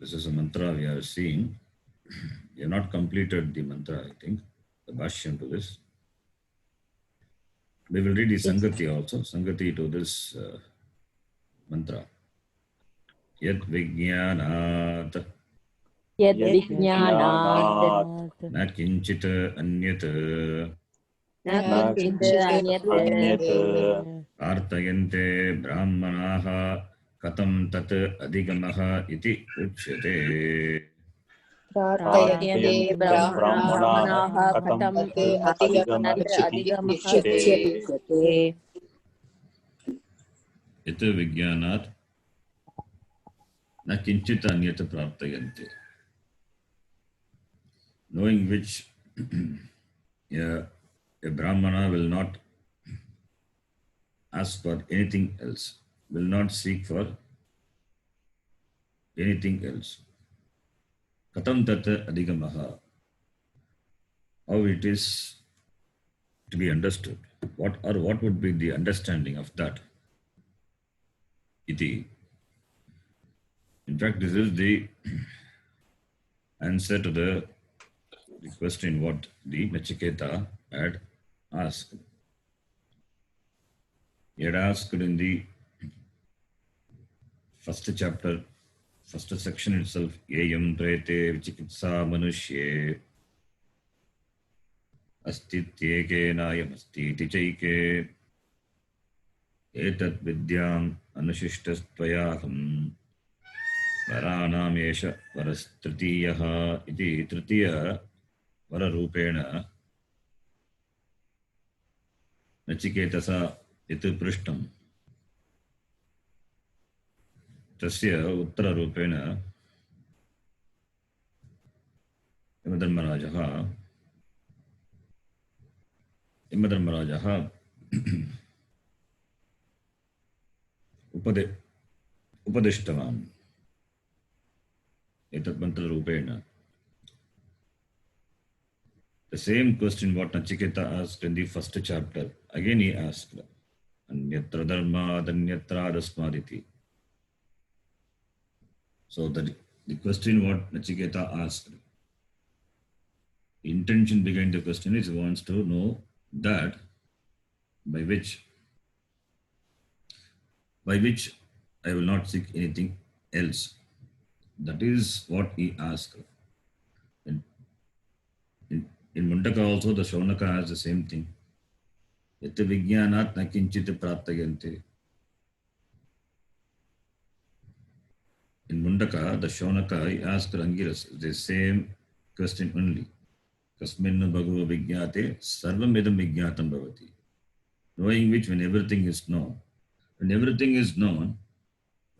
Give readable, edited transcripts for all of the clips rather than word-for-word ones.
This is a mantra we are seeing. We have not completed the mantra, I think, the bhashyam to this. We will read the Yes. Sangati also, Sangati to this mantra. Yad Vijnanat Yad vijnanat na kinchit anyat na kinchit anyat artayante brahmanaha katam tat adhigamaha iti uchyate. प्रार्थयन्ते प्रार्थयन्ते ब्राह्मणाः ब्राह्मणाः कथं कथं तत् तत्र अधिगमः अधिगमः इत्युच्यते इत्युच्यते Yat Vijnanat na kinchit anyat prartayante. Knowing which a brahmana will not ask for anything else, will not seek for anything else. Katam tat adhigamaha. How it is to be understood. What would be the understanding of that? Iti. In fact, this is the answer to the question what the Nachiketa had asked. He had asked in the first chapter, first section itself, Yayam prete vichikitsa manushye astityeke nayam astiti chaike etat vidyam anushishtastvayaham varaanamesha varastritiyah iti tritiya vararupeణ Nachiketasa iti prishtam. Tasya uttararupeణ Yamadharmarajaha upadishtavan etat mantrarupeణ. The same question what Nachiketa asked in the first chapter, again he asked, Anyatra dharma danyatra dasmaditi. So the question what Nachiketa asked, the intention behind the question is he wants to know that by which I will not seek anything else. That is what he asked. In Mundaka also the Shaunaka has the same thing. Yata vijnanat na kinchit prarthayante. In Mundaka, the Shaunaka asked Angiras the same question only. Kasminna bhagava vijnate sarvam idam vijnatam bhavati. Knowing which when everything is known. When everything is known,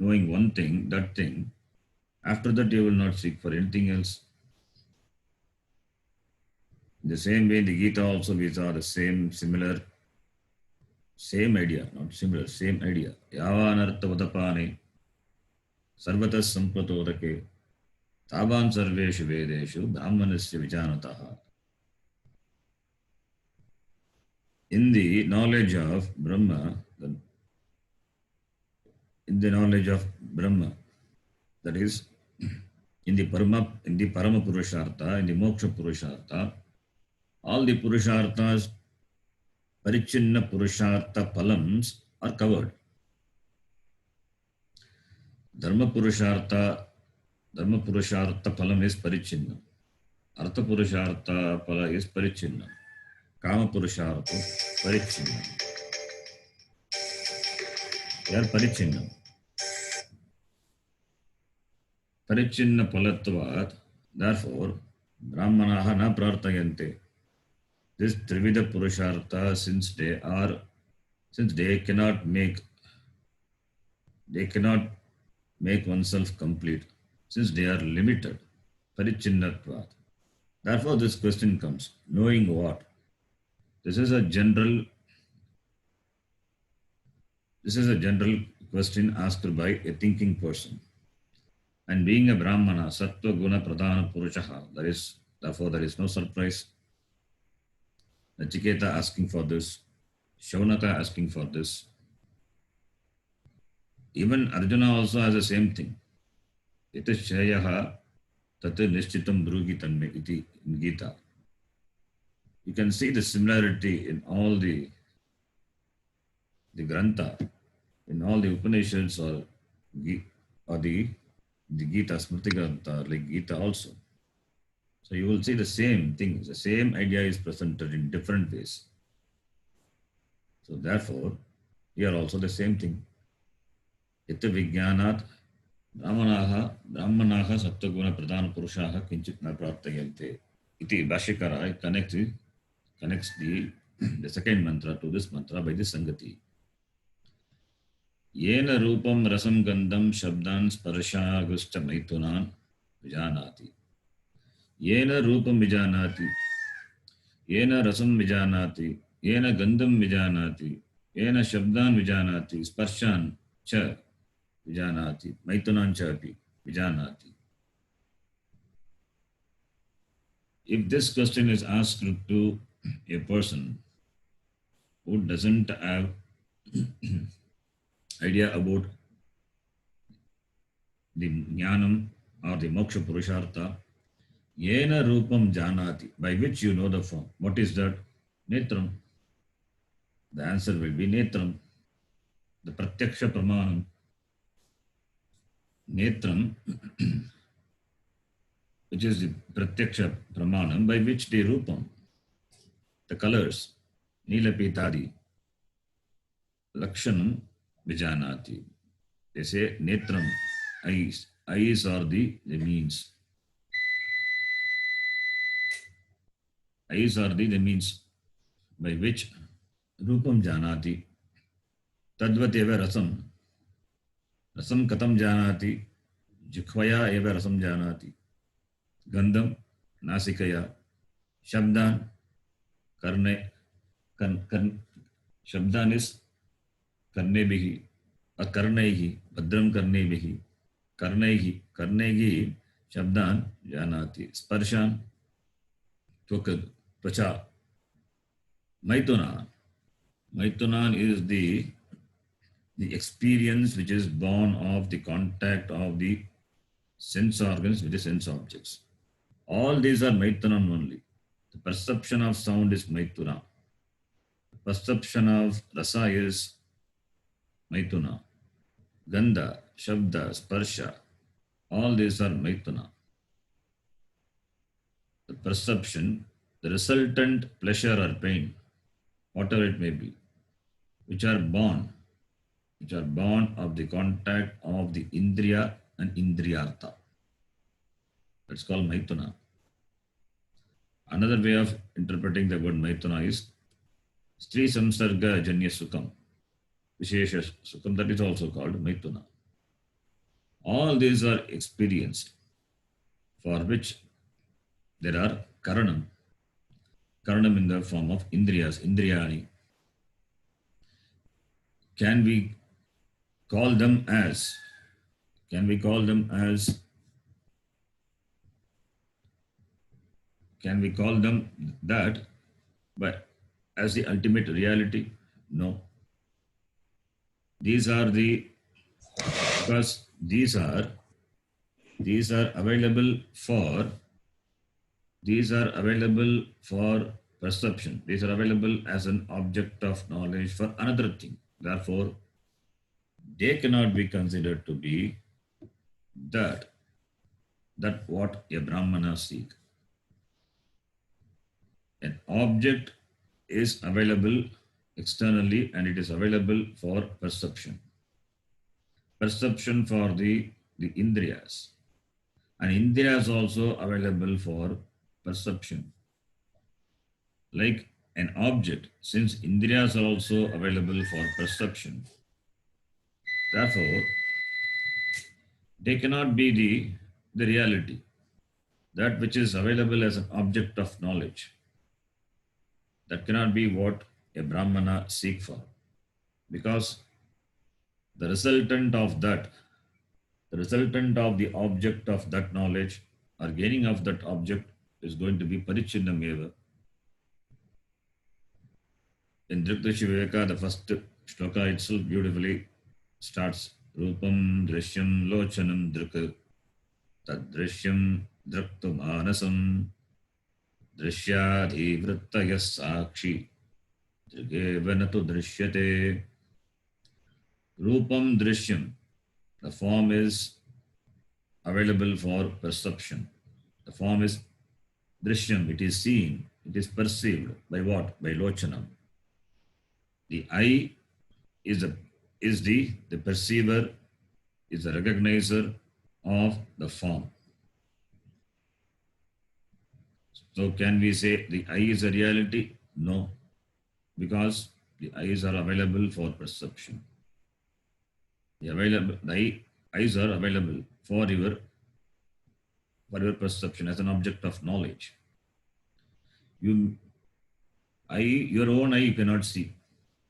knowing one thing, that thing, after that you will not seek for anything else. In the same way, in the Gita also we saw the same idea, not similar, same idea. Yavanartha vadapane sarvatas sampratodake tavan sarveshu vedeshu brahmanasya vijanataha. In the knowledge of Brahma, that is, in the Parama Purushartha, in the Moksha Purushartha, all the Purusharthas, Parichinna Purushartha Palams are covered. Dharma Purushartha Palam is Parichinna. Artha Purushartha Pala is Parichinna. Kama Purushartha Parichinna. They are Parichinna. Parichinna Palatvat, therefore, Brahmanaha na prarthayante. This Trivida Purushartha, since they cannot make oneself complete, since they are limited, Parichinnatvat. Therefore, this question comes, knowing what? This is a general question asked by a thinking person. And being a Brahmana, Sattva Guna Pradhana Purushaha, therefore there is no surprise. Nachiketa asking for this, Shaunaka asking for this. Even Arjuna also has the same thing. इत श्रेयः tat nishchitam brughi tanme iti in Gita. You can see the similarity in all the Grantha, in all the Upanishads or the Gita, Smriti Grantha, like Gita also. So you will see the same thing, the same idea is presented in different ways. So therefore, here also the same thing. Ita Vijnanat Brahmanaha Sattaguna Pradhana Purushaha Kinchit Na Praptayante. Iti Bhashyakara connects the second mantra to this mantra by this Sangati. Yena rupam rasam gandham shabdan sparshaguscha maitunan vijanati. Yena rupam vijanati. Yena rasam vijanati. Yena gandham vijanati. Yena shabdan vijanati. Sparshan cha vijanati. Maitunan cha api vijanati. If this question is asked to a person who doesn't have idea about the jnanam or the moksha purushartha, yena rupam janati, by which you know the form. What is that? Netram. The answer will be netram. The pratyaksha pramanam. Netram, which is the pratyaksha pramanam, by which the rupam, the colors, nilapitadi, lakshanam vijanati. They say netram, eyes. Eyes are the means. Eyes are the means by which rupam janati. Tadvat eva rasam. Rasam katam janati. Jikhvaya eva rasam janati. Gandham nasikaya. Shabdan karne. Shabdan is karne bihi. Akarnaihi. Bhadram karne bihi. Karnaihi. Karnaihi. Shabdan janati. Sparshan. Tvacha. Maitunan. Maitunan is the experience which is born of the contact of the sense organs with the sense objects. All these are Maitunan only. The perception of sound is Maituna. The perception of rasa is Maituna. Gandha, Shabda, Sparsha, all these are Maituna. The perception, the resultant pleasure or pain, whatever it may be, which are born of the contact of the Indriya and Indriyartha. That's called Maituna. Another way of interpreting the word Maituna is Stri Samsarga Janya Sukham, Vishesha Sukham, that is also called Maituna. All these are experienced for which there are Karanam in the form of Indriyas, Indriyani. Can we call them as that, but as the ultimate reality? No. These are because these are available for perception. These are available as an object of knowledge for another thing. Therefore, they cannot be considered to be that what a Brahmana seek. An object is available externally and it is available for perception. Perception for the Indriyas. And Indriyas also available for perception. Like an object, since Indriyas are also available for perception, therefore, they cannot be the reality, that which is available as an object of knowledge. That cannot be what a Brahmana seek for, because the resultant of the object of that knowledge or gaining of that object is going to be Parichinnam eva. In Drikdashi Viveka, the first shloka itself beautifully starts Rupam Drishyam Lochanam Drik. Tadrishyam draktu manasam drishyadhivrittaya sakshi drigevanatu drishyate. Rupam drishyam. The form is available for perception. The form is drishyam. It is seen. It is perceived by what? By lochanam. The eye is the perceiver, is the recognizer of the form. So can we say the eye is a reality? No, because the eyes are available for perception. The eyes are available for your perception as an object of knowledge. Your own eye you cannot see,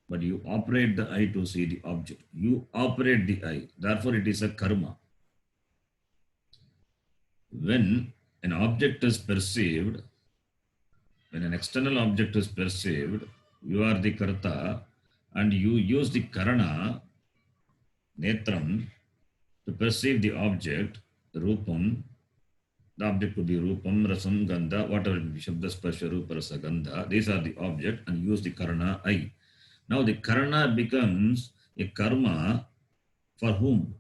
but you operate the eye to see the object. You operate the eye. Therefore, it is a karma. When an object is perceived, when an external object is perceived, you are the karta and you use the karana, netram, to perceive the object, rupam. The object could be rupam, rasam, gandha, whatever it be, shabda, sparsha, rupa, rasa, gandha. These are the object and use the karana, eye. Now the karana becomes a karma for whom?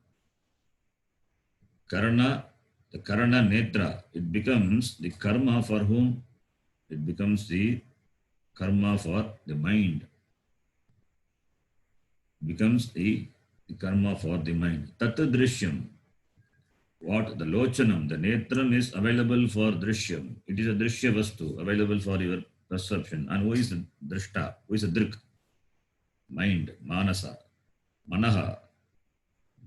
Karana, the karana netra, it becomes the karma for whom? It becomes the karma for the mind. Becomes the karma for the mind. Tata drishyam. What? The lochanam, the netram is available for drishyam. It is a drishya vastu, available for your perception. And who is the drishta? Who is the drik? Mind, manasa. Manaha.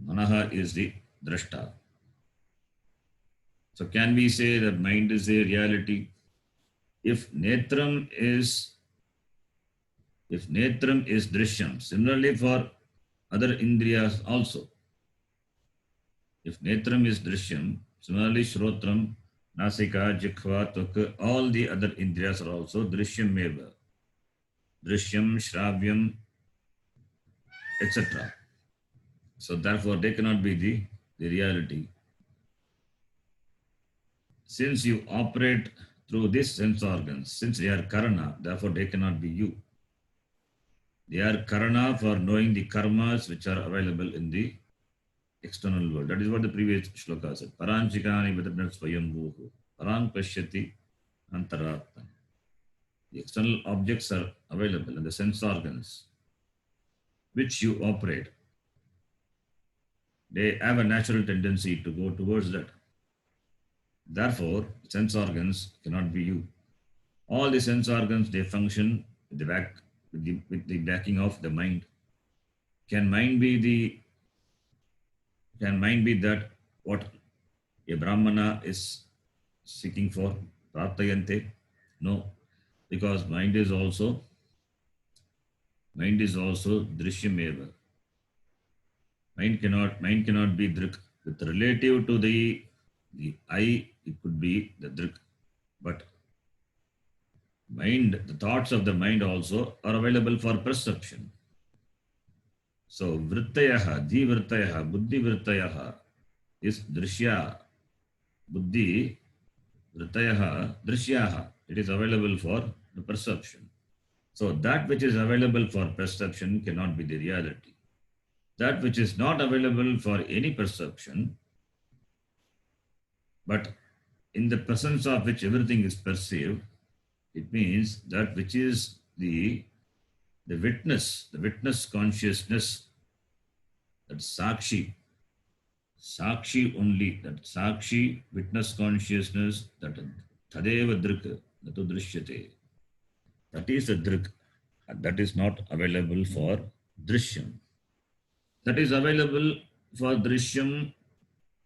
Manaha is the drashta. So can we say that mind is a reality? If netram is drishyam, similarly for other indriyas also. If netram is drishyam, similarly shrotram, nasika, jikhva, tvak, all the other indriyas are also drishyam meva. Drishyam, shravyam, etc. So therefore they cannot be the reality. Since you operate through these sense organs, since they are karana, therefore they cannot be you. They are karana for knowing the karmas which are available in the external world. That is what the previous shloka said. Paranchikani vidabnat swayambhuhu. Parang pashyati antaratman. The external objects are available in the sense organs which you operate. They have a natural tendency to go towards that. Therefore, sense organs cannot be you. All the sense organs, they function with the backing of the mind. Can mind be that what a brahmana is seeking for? Prarthayante? No, because mind is also drishyameva. Mind cannot be drik. With relative to the eye, it could be the drik. But mind, the thoughts of the mind also are available for perception. So vrittayaha, dhivrittayaha, buddhi vrittayaha is drishya. Buddhi vrittayaha, drishyaha. It is available for the perception. So that which is available for perception cannot be the reality. That which is not available for any perception, but in the presence of which everything is perceived, it means that which is the witness consciousness, that sakshi only, that sakshi witness consciousness, that tadeva drik, natu drishyate. That is the drik, and that is not available for drishyam. That is available for drishyam,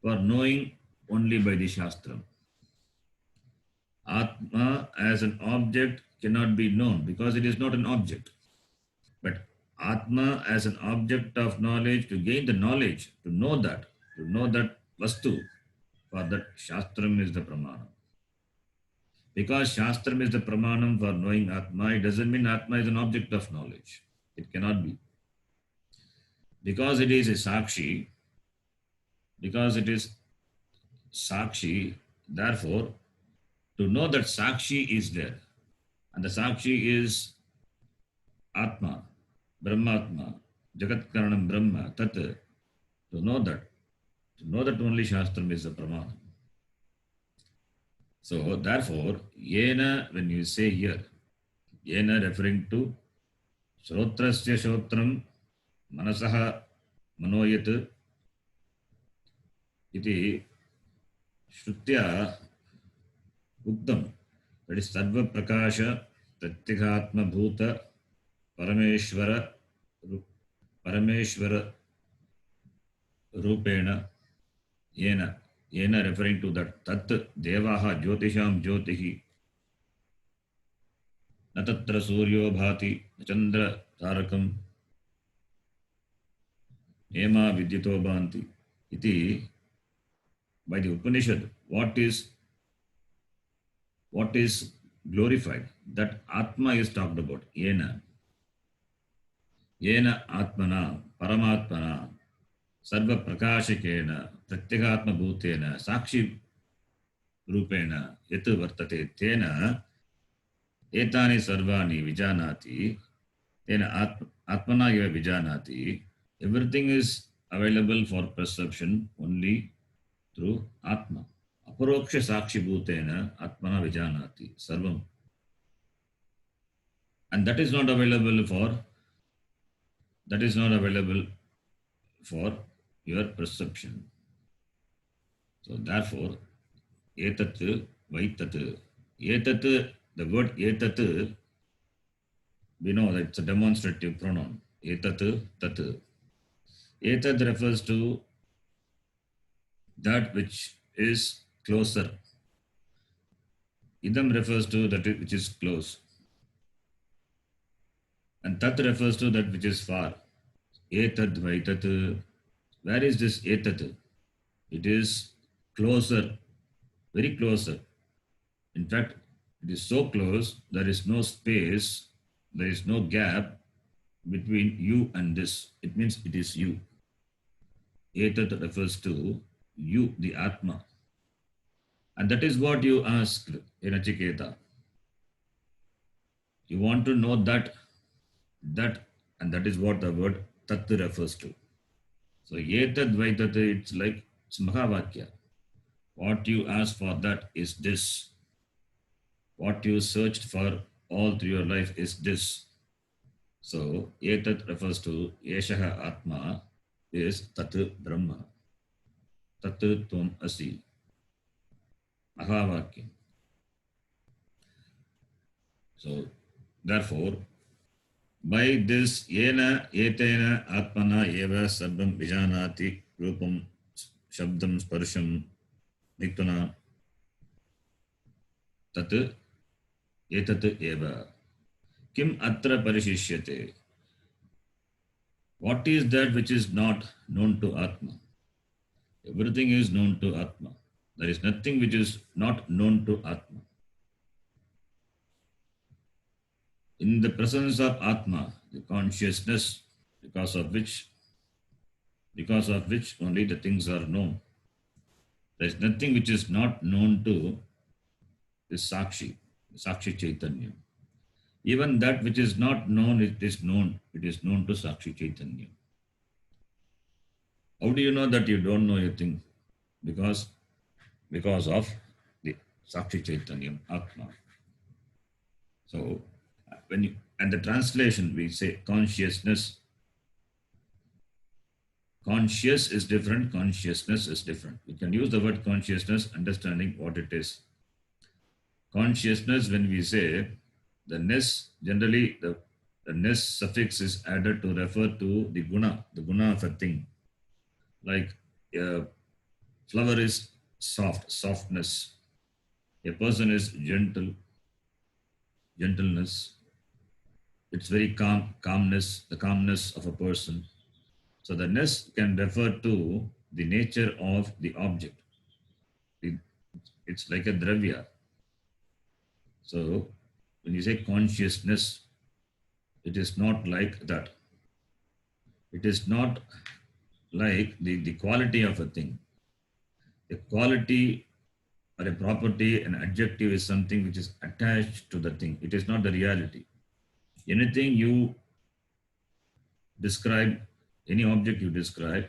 for knowing only by the shastram. Atma as an object cannot be known because it is not an object. But Atma as an object of knowledge, to gain the knowledge, to know that vastu, for that shastram is the pramanam. Because shastram is the pramanam for knowing Atma, it doesn't mean Atma is an object of knowledge. It cannot be. Because it is a sakshi, because it is Sakshi. Therefore, to know that Sakshi is there, and the Sakshi is Atma, Brahmatma, Jagat Karanam Brahma, Tat. To know that only Shastram is a Pramana. So, therefore, Yena, when you say here, Yena referring to Shrotrasya Shrotram Manasaha Manoyat iti Shrutya Uktam. That is Sarva Prakasha Pratyekatma Bhuta Parameshwara Parameshwara Rupena Yena. Yena referring to that Tat Devaha Jyotisham Jyotihi Natatra Suryo Bhati Chandra Tarakam Ema Vidyito Bhanti iti. By the Upanishad, what is glorified? That Atma is talked about. Yena Atmana Paramatmana Sarva Prakashikena Pratyekatma Bhutena Sakshi Rupena Yat Vartate Tena Etani Sarvani Vijanati Tena Atmana Eva Vijanati. Everything is available for perception only through Atma. Aparoksha Sakshi Bhutena Atmana Vijanati Sarvam. And that is not available for your perception. So therefore, etat vaitat. Etat, the word etat, we know that it's a demonstrative pronoun. Etat tat. Etat refers to that which is closer. Idam refers to that which is close. And tat refers to that which is far. Etat vaitat. Where is this etat? It is closer, very closer. In fact, it is so close, there is no space, there is no gap between you and this. It means it is you. Etat refers to you, the Atma. And that is what you asked in Nachiketa. You want to know that, and that is what the word tat refers to. So, etat vaitat, it's Mahavakya. What you ask for, that is this. What you searched for all through your life is this. So, etat refers to Yeshaha Atma is Tat Brahma. Tat Tvam Asi. Mahavakya. So, therefore, by this Yena Etena Atmana Eva Sarvam Vijanati Rupam Shabdam Sparsham Niktuna Tat Etat Eva. Kim Atra Parishishyate. What is that which is not known to Atma? Everything is known to Atma. There is nothing which is not known to Atma. In the presence of Atma, the consciousness, because of which only the things are known. There is nothing which is not known to this Sakshi Chaitanya. Even that which is not known, it is known to Sakshi Chaitanya. How do you know that you don't know a thing? Because of the Sakshi Chaitanya, Atma. So, and the translation, we say consciousness. Conscious is different, consciousness is different. We can use the word consciousness, understanding what it is. Consciousness, when we say the ness, generally the ness suffix is added to refer to the guna of a thing. Like a flower is softness. A person is gentleness. It's very calmness, the calmness of a person. So the ness can refer to the nature of the object. It's like a dravya. So when you say consciousness, it is not like that. It is not like the quality of a thing. A quality or a property, an adjective is something which is attached to the thing. It is not the reality. Anything you describe, any object you describe,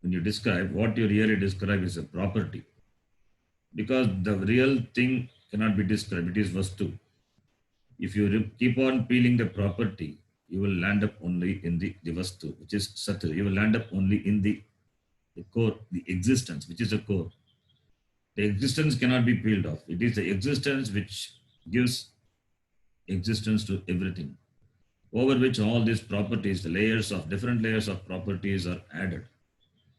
when you describe, what you really describe is a property. Because the real thing cannot be described, it is vastu. If you keep on peeling the property, you will land up only in the vastu, which is sat. You will land up only in the core, the existence, which is a core. The existence cannot be peeled off. It is the existence which gives existence to everything, over which all these properties, the layers of different layers of properties are added.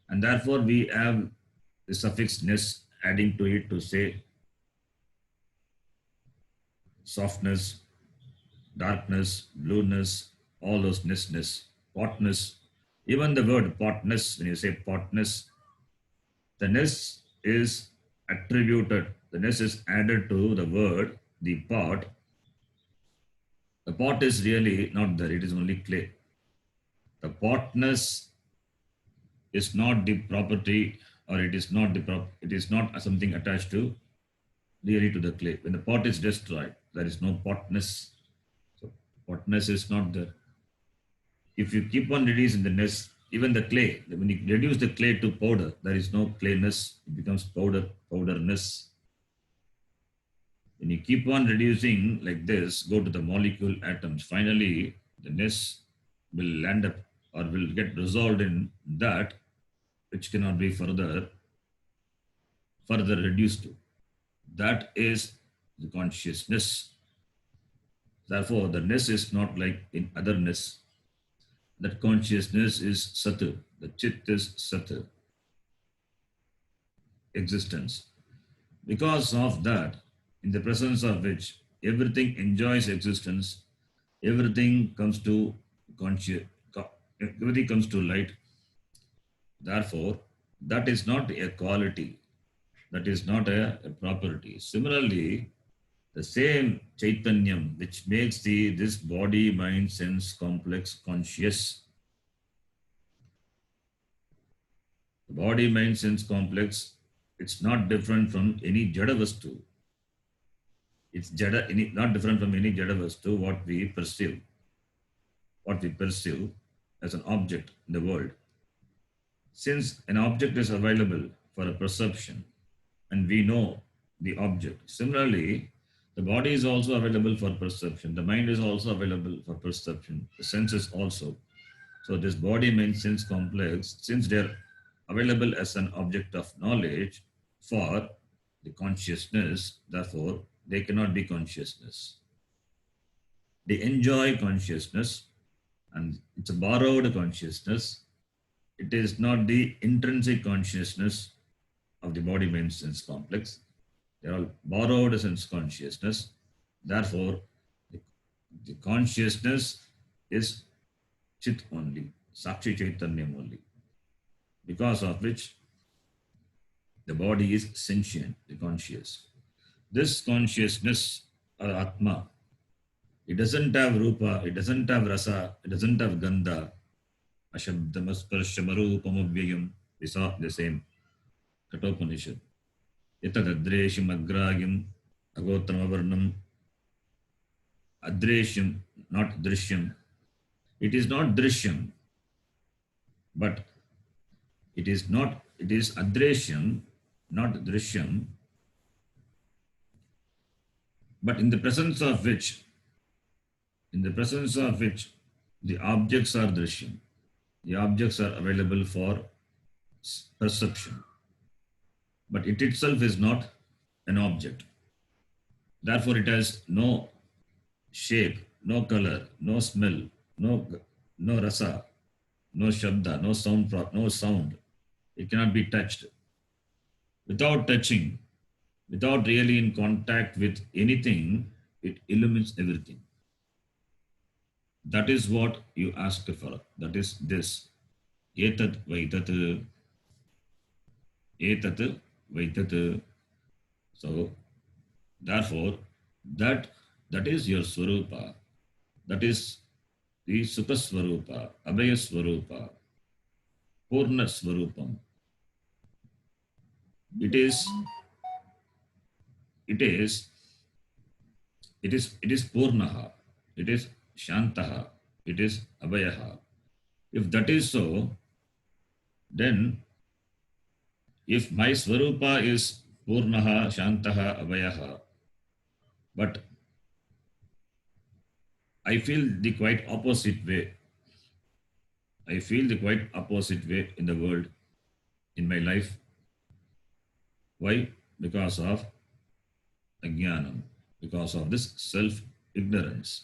And therefore, we have the suffix ness adding to it to say softness, darkness, blueness, all those nessness, potness. Even the word potness, when you say potness, the ness is attributed, the ness is added to the word, the pot. The pot is really not there, it is only clay. The potness is not the property, or it is not it is not something attached to really to the clay. When the pot is destroyed, there is no potness. So potness is not there. If you keep on reducing the ness, even the clay, when you reduce the clay to powder, there is no clayness, it becomes powderness. When you keep on reducing like this, go to the molecule atoms, finally the ness will land up or will get resolved in that which cannot be further reduced to. That is the consciousness. Therefore, the ness is not like in otherness. That consciousness is sat. The chit is sat, existence. Because of that, in the presence of which everything enjoys existence, everything comes to everything comes to light. Therefore, that is not a quality, that is not a property. Similarly, the same Chaitanyam which makes this body, mind, sense complex conscious. The body, mind, sense complex, it's not different from any Jada Vastu. It's not different from any Jada Vastu, what we perceive as an object in the world. Since an object is available for a perception and we know the object, similarly, the body is also available for perception. The mind is also available for perception. The senses also. So this body, mind, sense complex, since they're available as an object of knowledge for the consciousness, therefore, they cannot be consciousness. They enjoy consciousness, and it's a borrowed consciousness. It is not the intrinsic consciousness of the body, mind, sense complex. They are all borrowed sense consciousness. Therefore, the consciousness is Chit only, Sakshi Chaitanyam only, because of which the body is sentient, the conscious. This consciousness or Atma, it doesn't have Rupa, it doesn't have Rasa, it doesn't have Gandha, Ashabdamasparshamarupamavyayam, we saw the same Katopanishad. Yatadadreshim agragyam agotamavarnam, adreshyam, not drishyam. It is not drishyam, but it is adreshyam, not drishyam, but in the presence of which the objects are drishyam. The objects are available for perception, but it itself is not an object. Therefore, it has no shape, no color, no smell, no rasa, no shabda, no sound. It cannot be touched. Without touching, without really in contact with anything, it illumines everything. That is what you ask for. That is this. Etat vaitat. Etat vaitat. So, therefore, that is your swarupa. That is the Sukha Swarupa, Abhaya Swarupa, Purna Swarupam. it is, it is, it is Purnaha, it is Shantaha, it is Abhayaha. If that is so, then if my Swarupa is Purnaha, Shantaha, Abhayaha, but I feel the quite opposite way. I feel the quite opposite way in the world, in my life. Why? Because of Ajnanam, because of this self-ignorance.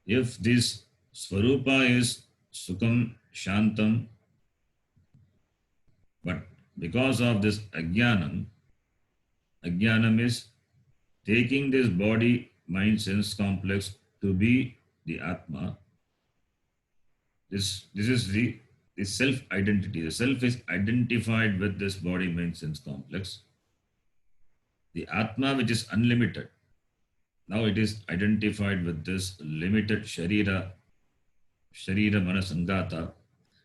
If this Swarupa is Sukham, Shantam, but because of this Ajnanam, Ajnanam is taking this body, mind, sense complex to be the Atma. This is the self-identity. The self is identified with this body, mind, sense complex. The Atma, which is unlimited, now it is identified with this limited Sharira Manasangata,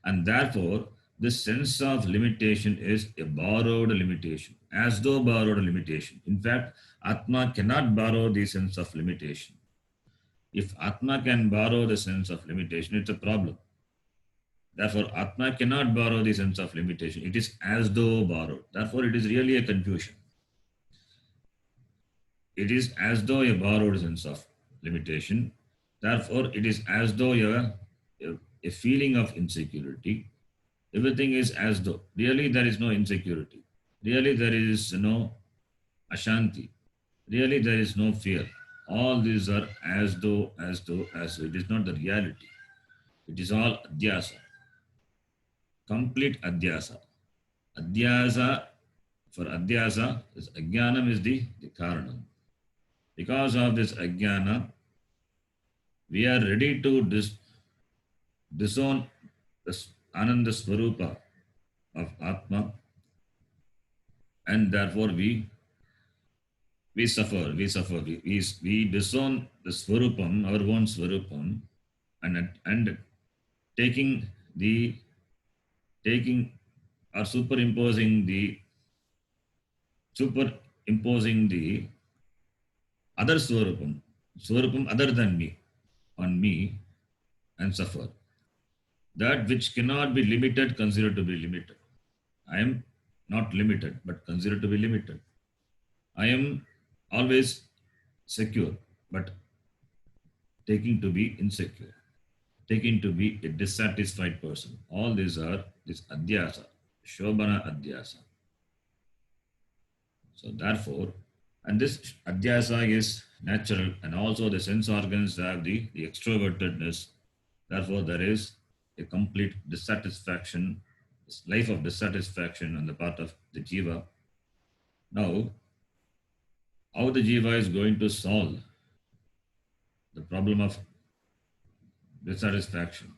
and therefore this sense of limitation is a borrowed limitation, as though borrowed limitation. In fact, Atma cannot borrow the sense of limitation. If Atma can borrow the sense of limitation, it's a problem. Therefore, Atma cannot borrow the sense of limitation. It is as though borrowed. Therefore, it is really a confusion. It is as though a borrowed sense of limitation. Therefore, it is as though a feeling of insecurity. Everything is as though. Really, there is no insecurity. Really, there is no ashanti. Really, there is no fear. All these are as though, as though, as though. It is not the reality. It is all adhyasa. Complete adhyasa. Adhyasa, for adhyasa, this ajnanam is the karanam. Because of this ajnana, we are ready to disown the Ananda Swarupa of Atma, and therefore we suffer, we disown the Swarupam, our own Swarupam, and taking or superimposing the other Swarupam other than me, on me, and suffer. That which cannot be limited, considered to be limited. I am not limited, but considered to be limited. I am always secure, but taking to be insecure, taking to be a dissatisfied person. All these are this adhyasa, shobhana adhyasa. So therefore, and this adhyasa is natural, and also the sense organs have the extrovertedness. Therefore, there is a complete dissatisfaction, this life of dissatisfaction on the part of the jiva. Now, how the jiva is going to solve the problem of dissatisfaction?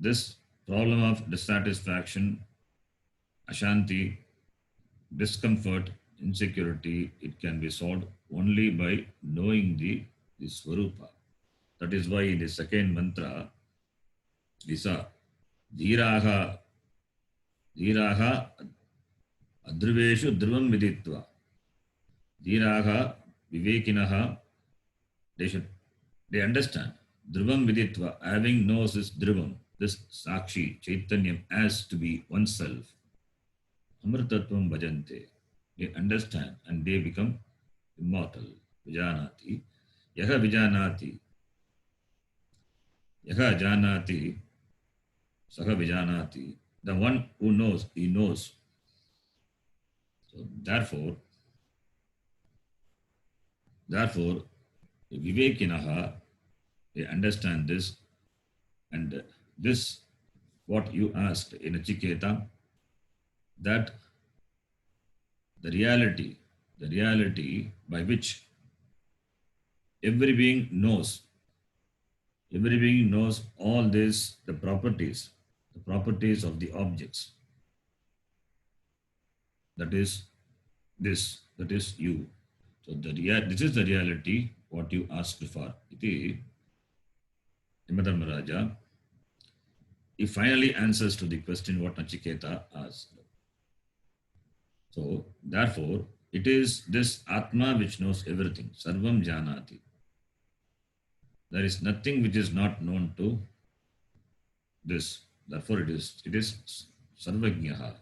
This problem of dissatisfaction, ashanti, discomfort, insecurity, it can be solved only by knowing the Swarupa. That is why in the second mantra, Lisa, Dhiraha adhruveshu dhruvam viditva. Dhiraha vivekinaha, they understand. Dhruvam viditva, having knows this dhruvam, this sakshi, chaitanyam, as to be oneself. Amritatvam bhajante. They understand and they become immortal. Vijanati. Yaha vijanati. Yaha janati. Saha vijanati. The one who knows, he knows. So therefore, Vivekinaha, they understand this, and this, what you asked in Nachiketa, that the reality by which every being knows all this, the properties of the objects. That is this, that is you. So this is the reality what you asked for. Iti Yamadharmaraja, he finally answers to the question what Nachiketa asked. So, therefore, it is this Atma which knows everything. Sarvam Janati. There is nothing which is not known to this. Therefore, it is Sarvajnaha.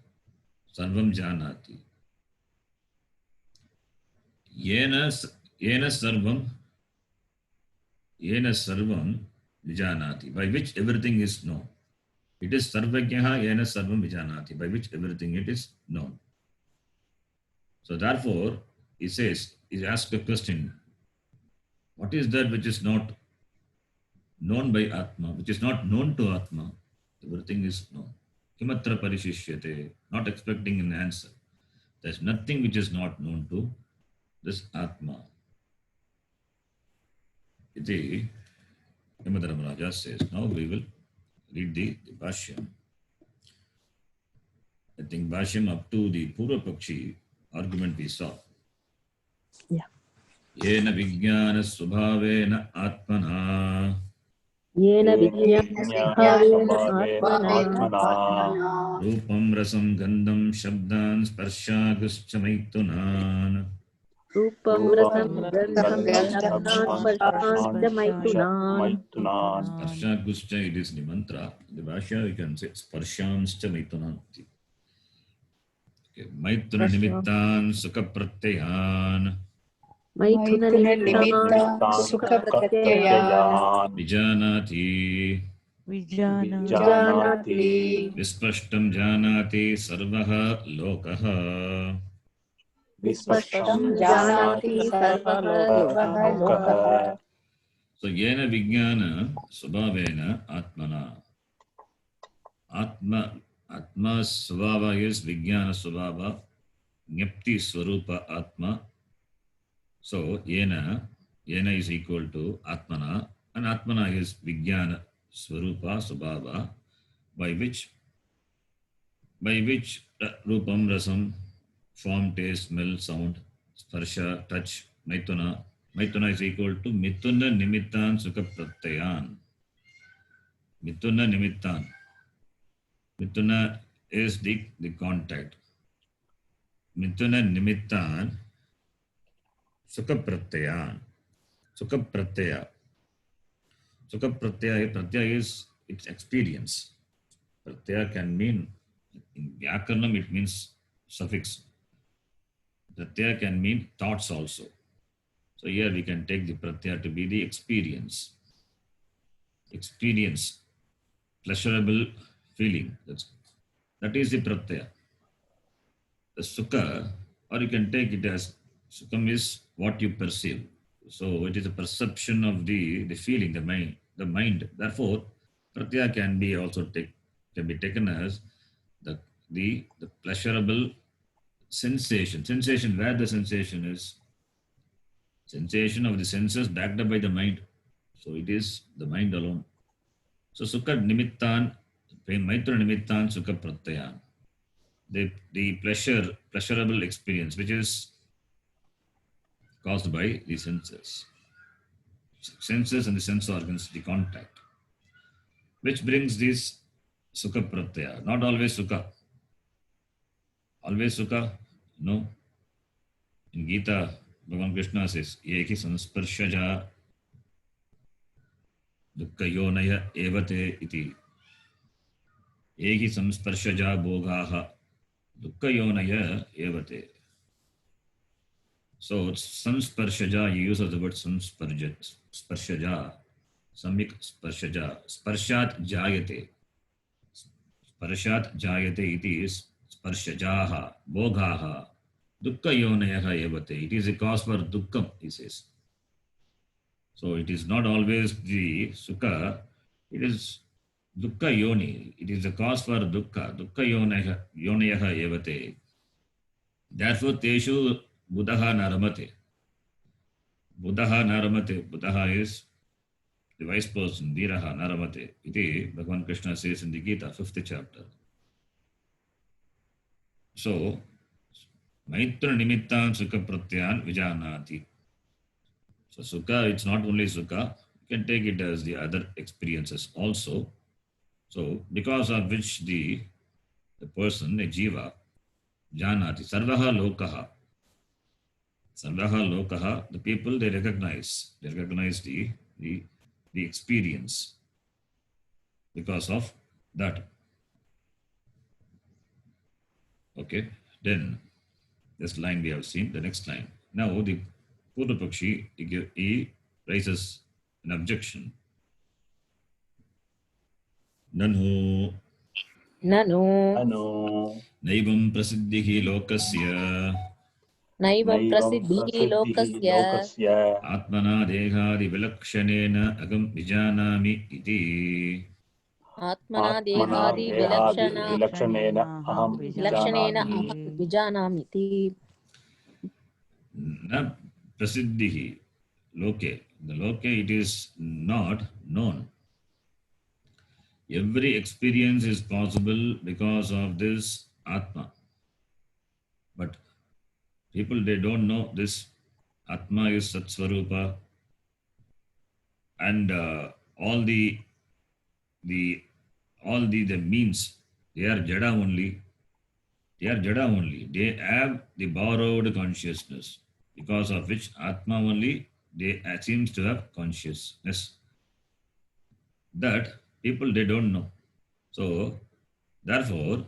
Sarvam Janati. Yena Sarvam Vijanati. By which everything is known. It is Sarvajnaha Yena Sarvam Vijanati. By which everything it is known. So therefore, he says, he asks a question. What is that which is not known by Atma, which is not known to Atma? Everything is known. Kimatra parishishyate, not expecting an answer. There's nothing which is not known to this Atma. Iti Yamadharmaraja says. Now we will read the Bhashyam. I think Bhashyam up to the Purva Pakshi argument we saw. Yeah. Yena vijnana svabhavena atmana Yena Atmana rupam rasam gandham shabdan sparshagascha maitunan. Rupam Rasam Gandham Shabdan Sparshancha Maitunan. Sparshagascha, it is the mantra. The Bhashya you can say sparshamscha maitunan. Okay. Maituna nimittan sukha pratyayan Maithuna Nimittan Sukha Pratyayan vijanati Vijanati vispashtam janati sarvaha lokaha. Vispashtam Janati Sarvaha Lokaha. So yena vijnana svabhavena atmana. Atma svabhava is vijnana svabhava. Nyapti swarupa atma. So yena is equal to atmana, and atmana is vijnana swarupa svabhava, by which rupam rasam, form, taste, smell, sound, sparsha, touch, maituna is equal to mituna nimittan sukha pratyayan. Mituna nimittan. Mituna is the contact. Mituna nimittan sukha pratyayan. Sukha pratyaya. Sukha pratyaya is its experience. Pratyaya can mean, in Vyakarnam it means suffix. Pratyaya can mean thoughts also. So here we can take the pratyaya to be the experience. Experience, pleasurable feeling. That is the pratyaya. The sukha, or you can take it as sukham is what you perceive. So it is a perception of the feeling, the mind. Therefore, pratyaya can be also can be taken as the pleasurable sensation. Sensation, where the sensation is? Sensation of the senses backed up by the mind. So it is the mind alone. So sukha nimittan, maitra nimittan sukha pratyayan. The pleasurable experience, which is caused by the senses. Senses and the sense organs, the contact. Which brings this sukha pratyaya. Not always sukha. Always sukha? No. In Gita, Bhagavan Krishna says, Yeki sansparshaja dukkha yonaya evate iti. Yeki samsparshaja bhogaha dukkha yonaya evate. So, sansparshaja, you use of the word sparshaja, samik sparshaja, sparshat jayate. Sparshat jayate iti is sparshajaha, bhogaha, dukkha yonayaha evate. It is a cause for dukkham, he says. So it is not always the sukha, it is dukkha yoni. It is a cause for dukkha, dukkha yonayaha evate. Therefore, teshu buddhaha naramate. Buddhaha naramate. Buddhaha is the wise person, dhiraha naramate. Iti Bhagavan Krishna says in the Gita, 5th chapter. So, maitra nimittan sukha pratyan vijanati. So, sukha, it's not only sukha, you can take it as the other experiences also. So, because of which the person, a jiva, janati. Sarvaha lokaha. Sarvaha lokaha. The people, they recognize the experience because of that. Okay. Then this line we have seen. The next line. Now the Purvapakshi, he raises an objection. Nanu ननु अनु naivam prasiddhihi lokasya नैवं नैवं प्रसिद्धिः प्रसिद्धिः लोकस्य लोकस्य atmana dehadi vilakshana agam vijanami iti. आत्मना आत्मना देहादि देहादि विलक्षणा विलक्षणेन अहं विलक्षणेन विजानामि अहं विजानामीति Na prasiddhihi loke. The loke, it is not known. Every experience is possible because of this Atma. But people, they don't know this Atma is Satsvarupa, and all the means, they are Jada only. They are Jada only. They have the borrowed consciousness, because of which Atma only they seems to have consciousness. That people, they don't know. So therefore,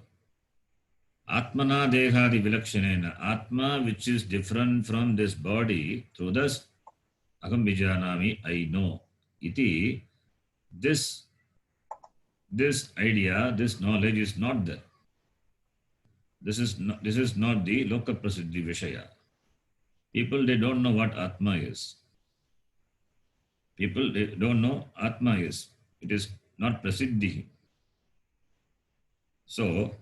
Atmana dehadi vilakshanena, Atma which is different from this body, through this Aham vijanami, I know. Iti, this idea, this knowledge is not there. This is not the Loka Prasiddhi Vishaya. People, they don't know what Atma is. People, they don't know Atma is. It is not Prasiddhi. So,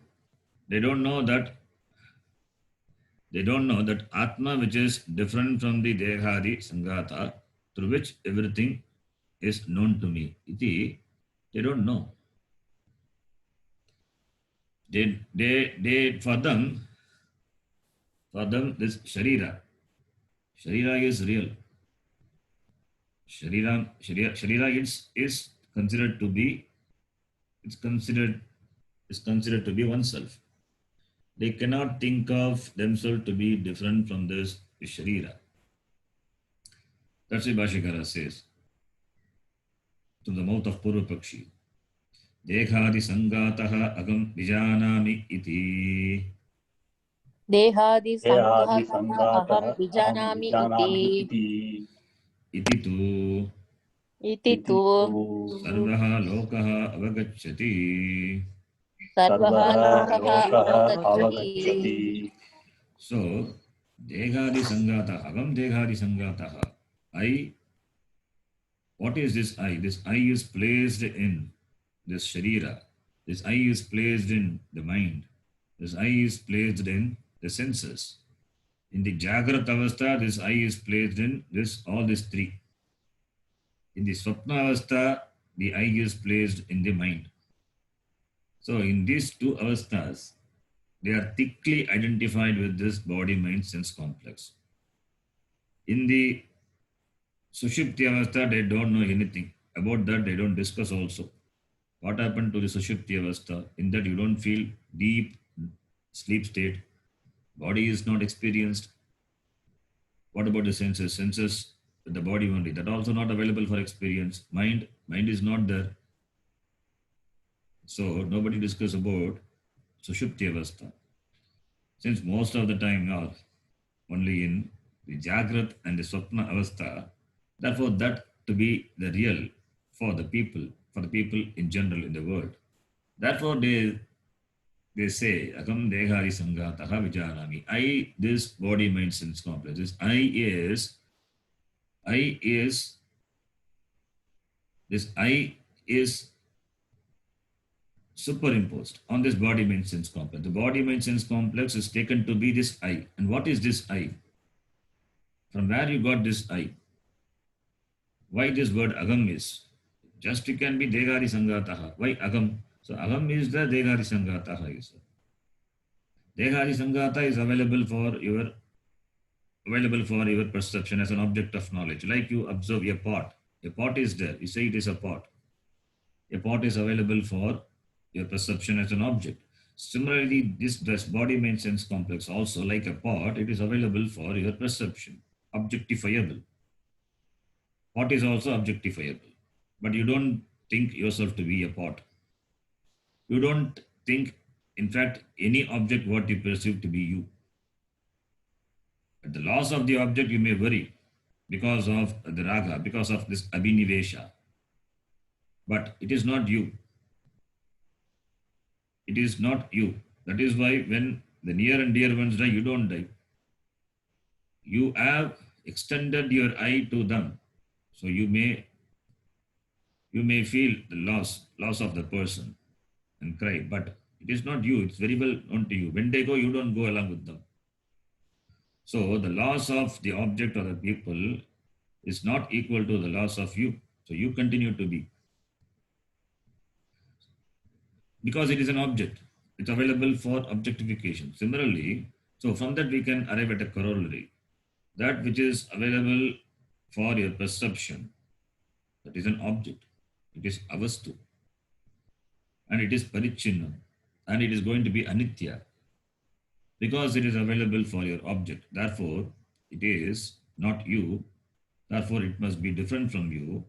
they don't know that Atma which is different from the Dehadi Sangata, through which everything is known to me. Iti, they don't know. They for them this Sharira is real. Sharira is considered to be oneself. They cannot think of themselves to be different from this Sharira. That's what Bhashikara says to the mouth of Purvapakshi. Dekhadi sangataha agam vijanami iti. देहादि देहादि संघातः संघातः अहं अहं विजानामि विजानामि इति Iti tu इति तु sarvaha lokaha avagacchati. सर्वः सर्वः लोकः लोकः अवगच्छति अवगच्छति. So, Dehadi Sangata, Agam Dehadi Sangata. What is this I? This I is placed in this Sharira. This I is placed in the mind. This I is placed in the senses. In the Jagrat Avastha, this I is placed in all these three. In the Swapna Avastha, the I is placed in the mind. So, in these two avasthas, they are thickly identified with this body-mind sense complex. In the Sushupti Avastha, they don't know anything. About that, they don't discuss also. What happened to the Sushupti Avastha? In that, you don't feel deep sleep state. Body is not experienced. What about the senses? Senses with the body only. That also not available for experience. Mind is not there. So, nobody discuss about Sushupti Avastha. Since most of the time are only in the Jagrat and the Swapna Avastha, therefore that to be the real for the people in general in the world. Therefore they say, Agam Dehari Sangataha Vijanami. I, this body, mind, sense complex. This I is superimposed on this body, mind, sense complex. The body, mind, sense complex is taken to be this I. And what is this I? From where you got this I? Why this word Agam is? Just it can be Degari Sangataha. Why Agam? So Agam is the Degari Sangataha. Degari Sangata is available for your perception as an object of knowledge. Like you observe a pot. A pot is there. You say it is a pot. A pot is available for your perception as an object. Similarly, this body mind sense complex also, like a pot, it is available for your perception, objectifiable. Pot is also objectifiable, but you don't think yourself to be a pot. You don't think, in fact, any object what you perceive to be you. At the loss of the object, you may worry because of the raga, because of this abhinivesha. But it is not you. It is not you. That is why when the near and dear ones die, you don't die. You have extended your eye to them. So you may feel the loss of the person and cry, but it is not you. It's very well known to you. When they go, you don't go along with them. So the loss of the object or the people is not equal to the loss of you. So you continue to be. Because it is an object. It's available for objectification. Similarly, so from that we can arrive at a corollary. That which is available for your perception, that is an object. It is avastu. And it is parichinna. And it is going to be anitya. Because it is available for your object. Therefore, it is not you. Therefore, it must be different from you.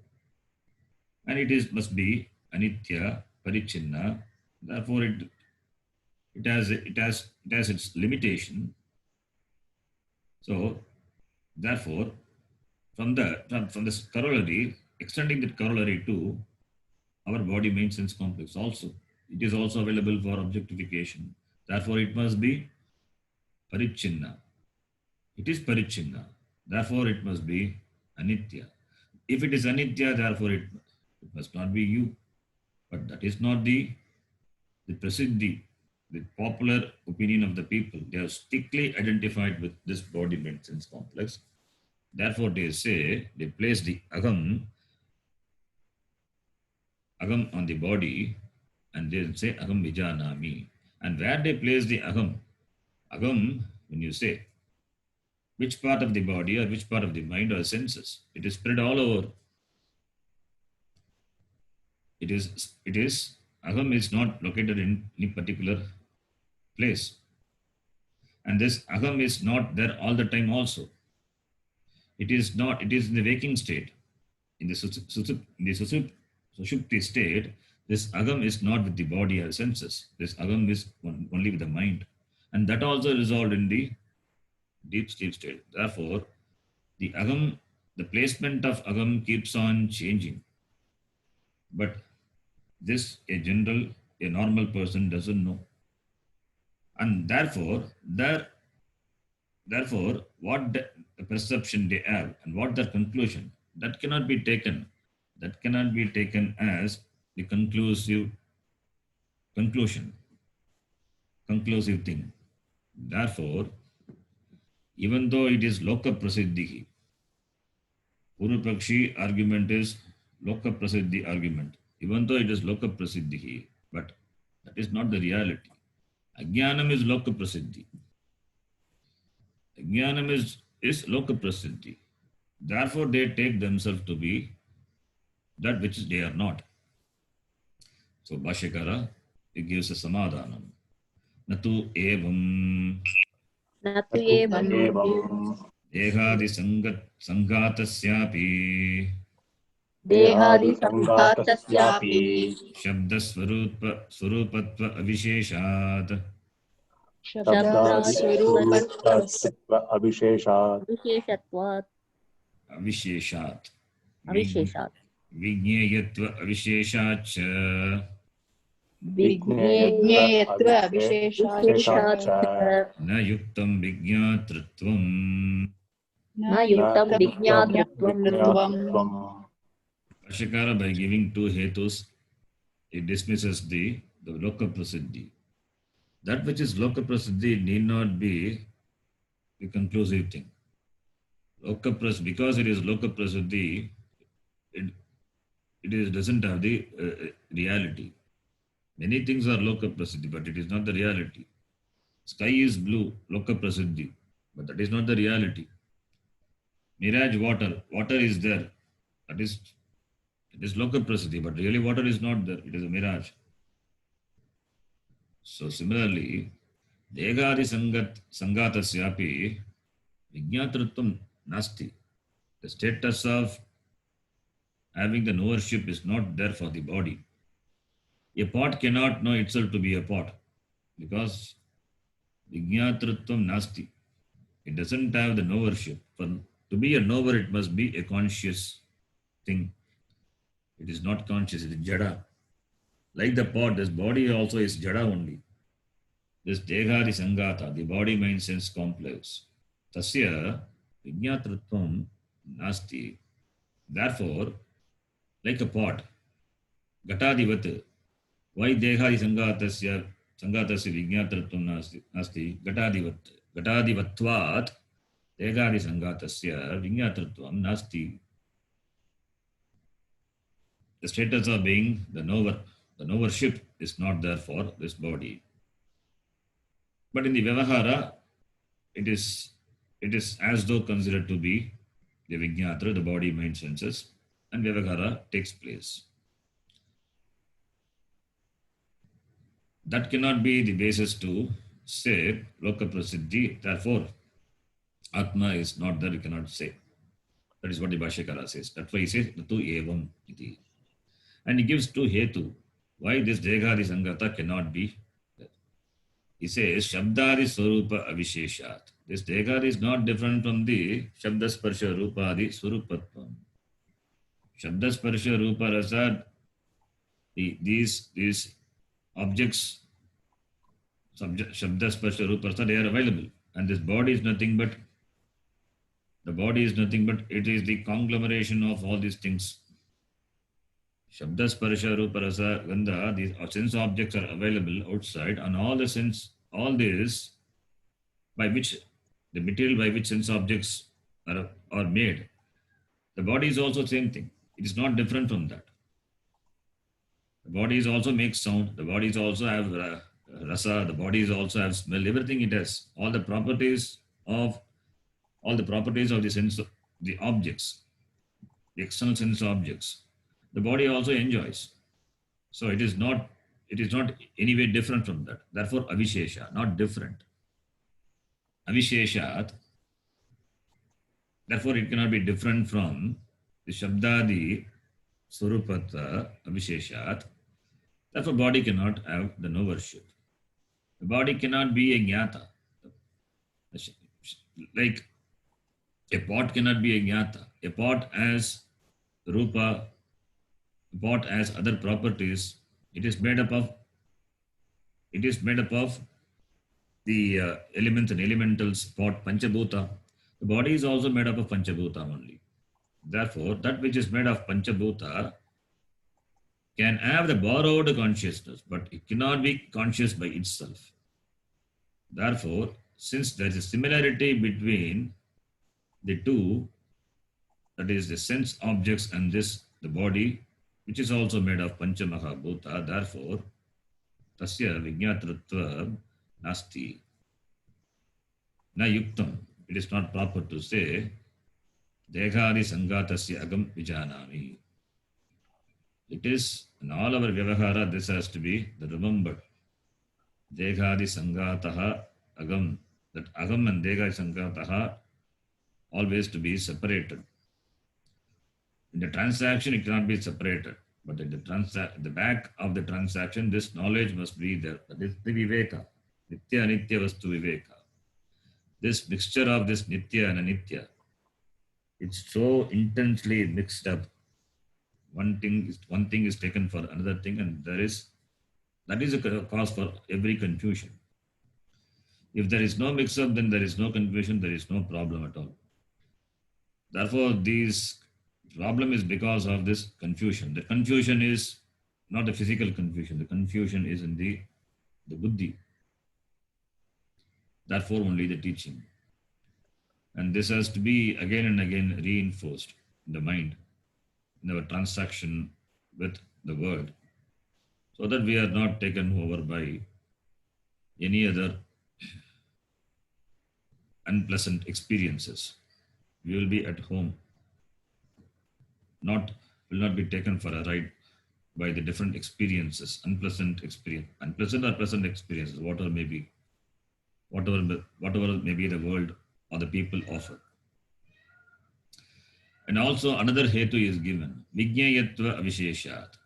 And must be anitya, parichinna. Therefore, it has its limitation. So, therefore, from this corollary, extending that corollary to our body mind sense complex also, it is also available for objectification. Therefore, it must be parichinna. It is parichinna. Therefore, it must be anitya. If it is anitya, therefore it must not be you. But that is not the prasiddhi, the popular opinion of the people. They are strictly identified with this body mind sense complex. Therefore, they say, they place the agam on the body, and they say agam vijanami. And where they place the agam, when you say, which part of the body or which part of the mind or senses, it is spread all over. Agam is not located in any particular place. And this agam is not there all the time also. It is in the waking state. In the sushupti state, this agam is not with the body or senses. This agam is only with the mind. And that also resolved in the deep sleep state. Therefore, the placement of agam keeps on changing. But this, a normal person doesn't know. And therefore, what the perception they have and what their conclusion, that cannot be taken as the conclusive thing. Therefore, even though it is loka prasiddhi, Purupakshi argument is loka prasiddhi argument. Even though it is loka prasiddhi, but that is not the reality. Ajnanam is loka prasiddhi. Ajnanam is loka prasiddhi. Therefore, they take themselves to be that which they are not. So, Bhashyakara, it gives a samadhanam. Natu evam. Natu evam एवं Dehadi sangatasyapi. Dehadi sangatasyapi Shabda swarupatva avisheshat. शब्दादिस्वरूपत्व अविशेषात् Visheshatvat Avisheshat. Vigneyatva avisheshat. विज्ञेयत्व अविशेषाच्च Na yuktam vignatritvam. Na yuktam vijñātritvam Bhashyakara, by giving two hetus, it dismisses the loka prasiddhi. That which is loka prasiddhi need not be the conclusive thing. Because it is loka prasiddhi, it doesn't have the reality. Many things are loka prasiddhi, but it is not the reality. Sky is blue, loka prasiddhi, but that is not the reality. Mirage water is there. It is loka prasiddhi, but really water is not there. It is a mirage. So similarly, Degadi Sangatasyapi Vijñatritvam Nasti. The status of having the knowership is not there for the body. A pot cannot know itself to be a pot because Vijñatritvam Nasti. It doesn't have the knowership. For to be a knower, it must be a conscious thing. It is not conscious, it is jada. Like the pot, this body also is jada only. This dehadi sangata, the body mind sense complex. Tasya vijñatritvam nasti. Therefore, like a pot, gatadivat. Why dehadi sangatasya vijñatritvam nasti? Gatadivat. Gatadivatvat dehadi sangatasya vijñatritvam nasti. The status of being the knower, the knowership is not there for this body. But in the Vyavahara, it is as though considered to be the Vijñatra, the body, mind, senses, and Vyavahara takes place. That cannot be the basis to say Loka Prasiddhi, therefore Atma is not there, you cannot say. That is what the Bhashyakara says. That's why he says Natu Evam iti. And he gives two hetu why this Degadi Sangata cannot be there. He says Shabdari Swarupa Avisheshat. This Degadi is not different from the Shabdasparsha Rupadi Swarupatvam. Shabdasparsha Rupa Rasa, these objects, Shabdasparsha Rupa Rasa, they are available. And this body is nothing but, it is the conglomeration of all these things. Shabda, Sparsha, Rupa, Rasa, Gandha, these sense objects are available outside, and all this, by which, the material by which sense objects are made. The body is also the same thing. It is not different from that. The bodies also make sound. The bodies also have rasa. The bodies also have smell. Everything it has. All the properties of the sense, the objects, the external sense objects. The body also enjoys. So it is not any way different from that. Therefore, avishesha, not different. Avisheshat, therefore it cannot be different from the Shabdadi Surupata Avisheshat. Therefore, body cannot have the knowership. The body cannot be a jnata. Like a pot cannot be a jnata. A pot as rupa, a pot as other properties, it is made up of the elements and elementals, pot, panchabhuta. The body is also made up of panchabhuta only. Therefore, that which is made of panchabhuta can have the borrowed consciousness, but it cannot be conscious by itself. Therefore, since there is a similarity between the two, that is the sense objects and the body, which is also made of Panchamahabhuta, therefore, tasya vijñatritva nasti. Na yuktam. It is not proper to say, Deghadi sangatasya agam vijanami. It is, in all our vyavahara, this has to be remembered. Deghadi sangataha agam. That agam and deghadi sangataha always to be separated. In the transaction, it cannot be separated. But in the back of the transaction, this knowledge must be there. That is the viveka. Nitya anitya vastu viveka. This mixture of this nitya and anitya, it's so intensely mixed up. One thing is taken for another thing, and that is a cause for every confusion. If there is no mix-up, then there is no confusion, there is no problem at all. Therefore, this problem is because of this confusion. The confusion is not the physical confusion. The confusion is in the buddhi. Therefore, only the teaching. And this has to be again and again reinforced in the mind, in our transaction with the world, so that we are not taken over by any other unpleasant experiences. We will be at home, will not be taken for a ride by the different experiences, unpleasant or pleasant experiences, whatever may be, whatever may be the world or the people offer. And also another hetu is given, Vijnayatva Avisheshat,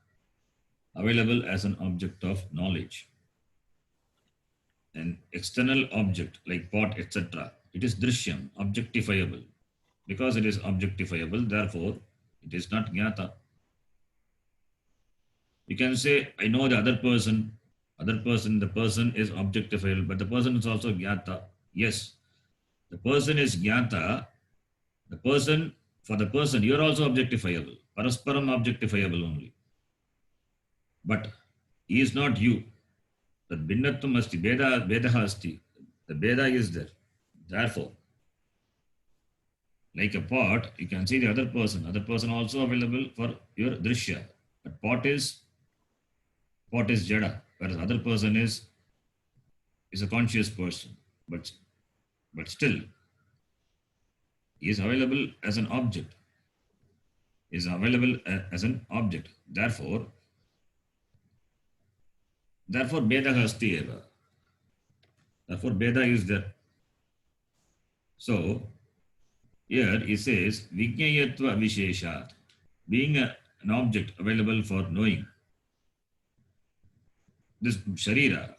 available as an object of knowledge. An external object like pot, etc., it is drishyam, objectifiable. Because it is objectifiable, therefore, it is not jnata. You can say, I know the other person, the person is objectifiable, but the person is also jnata. Yes, the person is jnata, for the person, you are also objectifiable, parasparam objectifiable only. But he is not you. That bhinnatvam asti, vedaha asti. The veda is there. Therefore, like a pot, you can see the other person also available for your drishya. But pot is jada, whereas other person is a conscious person. But still, he is available as an object. Therefore, Vedaha asti eva. Therefore, Veda is there. So, here it says, Vijnayatva Visheshat, being an object available for knowing. This Sharira,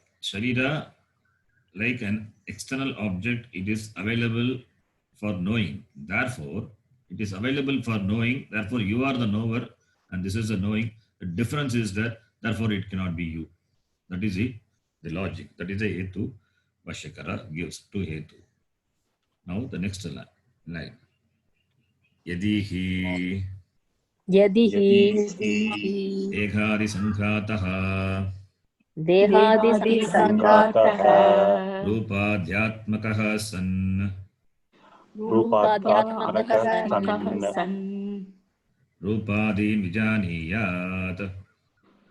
like an external object, it is available for knowing. Therefore, it is available for knowing. Therefore, you are the knower, and this is the knowing. The difference is that, therefore, it cannot be you. That is the logic. That is the hetu Vashyakara gives to hetu. Now, the next line. Yadihi Deghadi Sanghataha Dehadi Sanghataha Rupadhyatmakaha san Rupadhyatmakaha san Rupadin Vijaniyat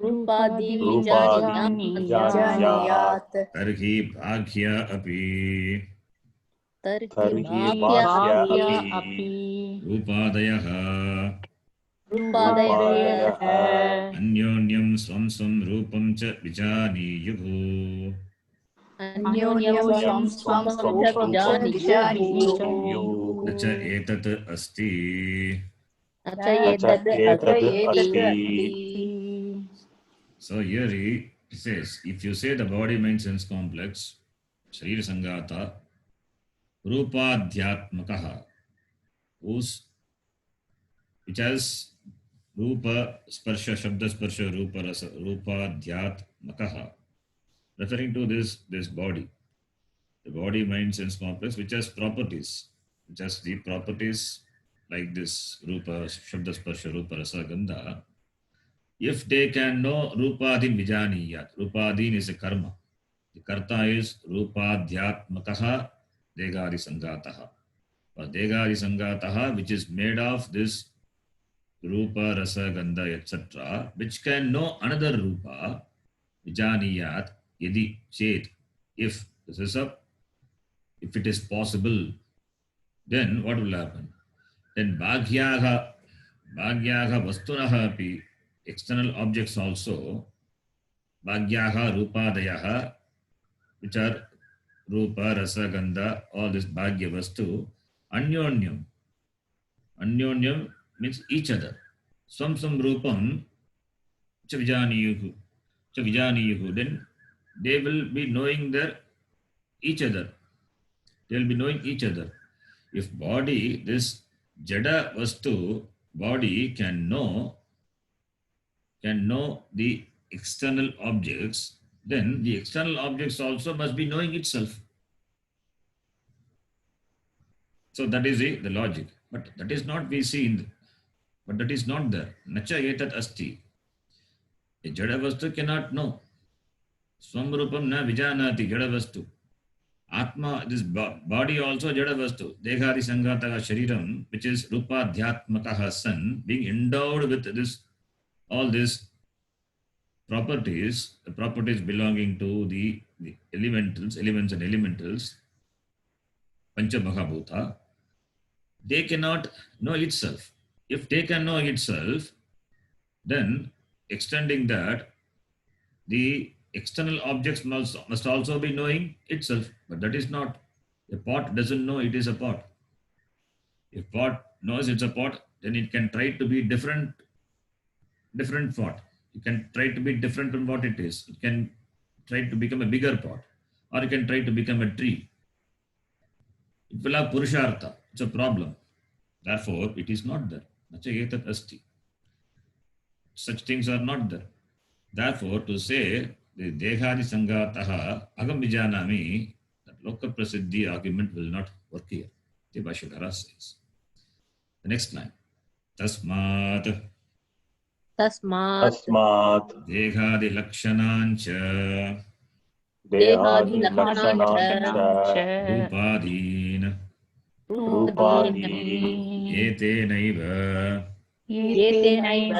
Rupadin Vijaniyat Tarhi Bhagya api Tarhi Bhagya api Rupadayaha Rupadaya Anyonyam swam rupam cha vijaniyuhu Anyonyam swam Vijaniyu Nacha etat asti. Nacha etat asti. So here he says, if you say the body mind sense complex, Sharira Sangata, Rupadhyatmakaha, which has Rupa Sparsha, Shabda Sparsha, Rupa Rasa, Rupadhyatmakaha, referring to this body, the body mind sense complex, which has properties, like this Rupa, Shabda Sparsha, Rupa Rasa, Gandha. If they can know Rupadin Vijaniyat, Rupadin is a karma. The karta is Rupadhyatmakaha Deghadi Sangataha. Or Deghadi Sangataha, which is made of this Rupa, Rasa, Gandha, etc., which can know another Rupa, Vijaniyat, Yadi, Chet. If it is possible, then what will happen? Then Bhagyaha Vastunaha api, external objects also, Bhagyaha, Rupadayaha, which are Rupa, Rasa, Gandha, all this Bhagya Vastu, Anyonyam. Anyonyam means each other. Swam Rupam, Chavijaniyuhu. Then they will be knowing each other. They will be knowing each other. If body, this Jada Vastu, body can know the external objects, then the external objects also must be knowing itself. So that is the logic. But that is not we see but that is not there. Nacha etat asti. A Jada Vastu cannot know. Swamrupam na vijanati Jada Vastu. Atma, this body also Jada Vastu. Deghadi Sanghataha Shariram, which is Rupadhyatmakaha san, being endowed with all these properties, the properties belonging to the elements and elementals, Pancha Mahabhuta, they cannot know itself. If they can know itself, then extending that, the external objects must also be knowing itself, but that is not. A pot doesn't know it is a pot. If pot knows it's a pot, then it can try to be different pot. It can try to be different from what it is. It can try to become a bigger pot, or it can try to become a tree. It will have purushartha. It's a problem. Therefore, it is not there. Nacha etat asti. Such things are not there. Therefore, to say the dehadi sangataha agam vijanami, that loka prasiddhi argument will not work here. The Bhashyakara says. The next line. Tasmat तस्मात् dehadi lakshanancha देहादि देहादिलक्षणाञ्च rupadin रूपादीन् etenaiva एतेनैव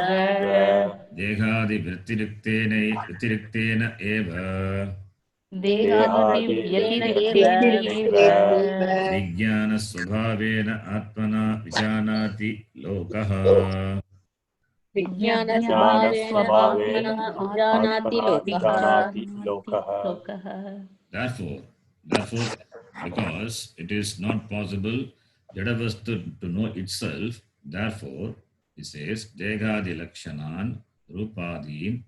dehadi vritiriktena eva देहादिव्यतिरिक्तेनैव विज्ञान स्वभावेन आत्मना विजानाति लोकः विज्ञानस्वभावेन विजानाति लोकः Therefore, because it is not possible Jadavastu to know itself, therefore, he says, Degadi Lakshanan Rupadin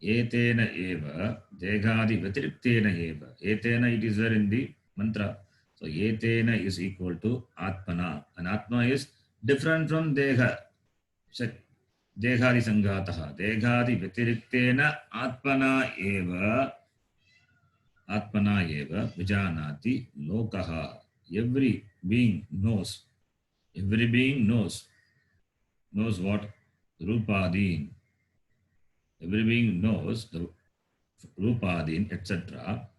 Etena Eva Degadi Vatriktena Eva. Etena, it is there in the mantra. So, Etena is equal to Atmana. And Atma is different from Deha. Degadi Sangataha. Degadi Vatriktena Atmana Eva. Atmana eva vijanati lokaha. Every being knows. Every being knows what? Rupadin. Every being knows the Rupadin, etc.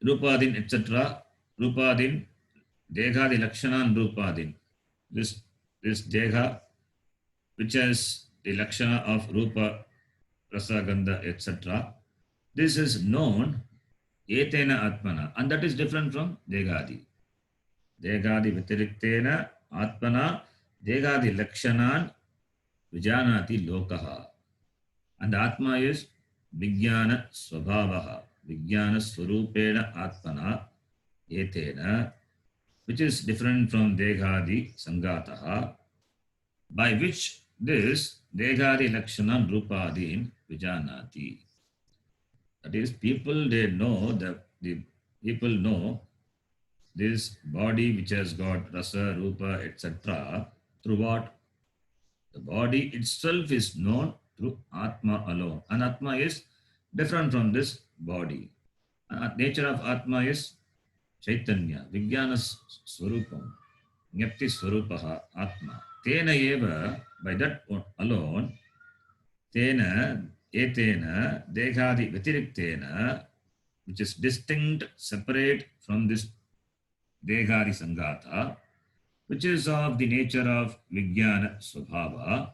Rupadin, etc. Rupadin, Dehadi Lakshanan Rupadin. This Deha, which has the Lakshana of Rupa, Rasa, Gandha, etc. This is known etena atmana, and that is different from degadi. Degadi vitiriktena atmana degadi lakshanan vijanati lokaha. And atma is vijnana swabhavaha, vijnana swarupena atmana etena, which is different from degadi sangataha, by which this degadi lakshanan rupadin vijanati. That is, people, they know that the people know this body which has got rasa, rupa, etc. through what? The body itself is known through Atma alone. And Atma is different from this body. Nature of Atma is Chaitanya, Vijnana Swarupam, Nyapti Swarupaha, Atma. Tena eva, by that alone, Tena etena dehadi vitiriktena, which is distinct, separate from this dehadi sangata, which is of the nature of vijnana swabhava.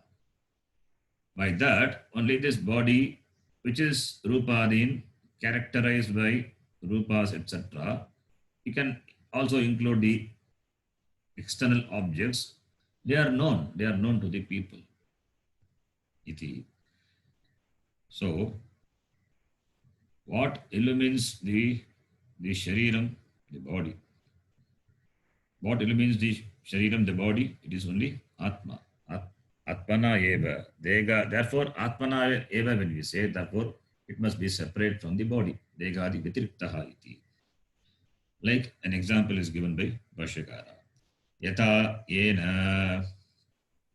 By that, only this body, which is rupadin, characterized by rupas, etc. You can also include the external objects. They are known to the people. Iti. So, what illumines the shariram, the body? What illumines the shariram, the body? It is only Atma. Atmana eva. Therefore, Atmana eva, when we say, therefore, it must be separate from the body. Degadi vitiriktaha iti. Like an example is given by Bhashyakara. Yata yena.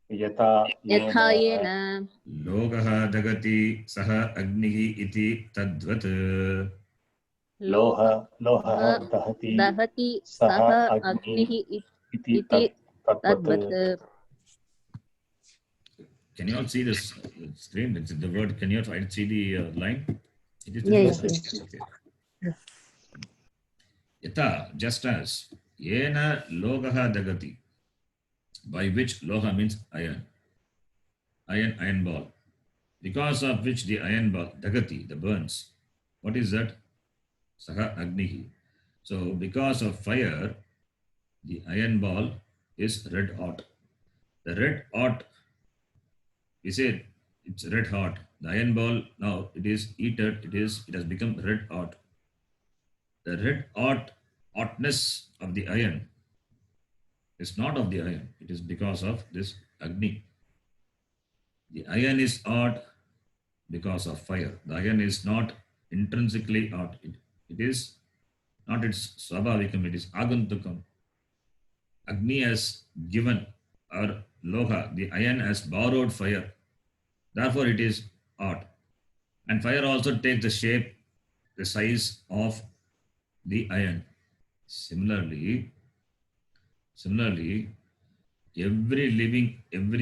यथा येन लोकः दगति सः अग्निः इति तद्वत् लोहः दहति सः अग्निः इति तद्वत्. Can you all see this screen? It's the word. Can you all see the line? It is Yes. okay. Yata, just as yena lokaha dagati, by which loha means iron ball, because of which the iron ball dagati, the burns. What is that? Saha agnihi. So because of fire, the iron ball is red hot. The red hot we say it's red hot. The iron ball now it is heated. It has become red hot. The red hotness of the iron is not of the iron. It is because of this Agni. The iron is hot because of fire. The iron is not intrinsically hot. It is not its swabhavikam. It is agantukam. Agni has given, or loha, the iron has borrowed fire. Therefore, it is hot. And fire also takes the shape, the size of the iron. Similarly, every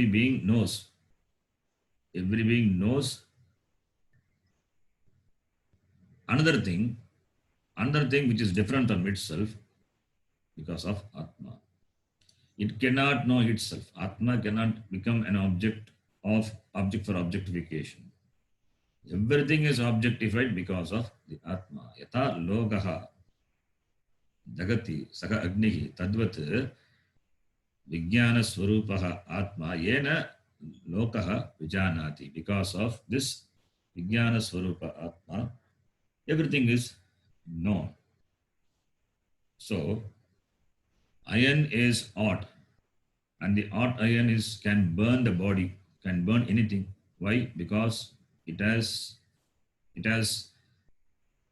being knows another thing which is different from itself because of Atma. It cannot know itself. Atma cannot become an object for objectification. Everything is objectified because of the Atma. Yata logaha jagati saka agnihi tadvat vijnana swarupaha atma yena lokaha vijanati. Because of this vijnana swarupa atma, everything is known. So iron is hot, and the hot iron can burn the body, can burn anything. Why? Because it has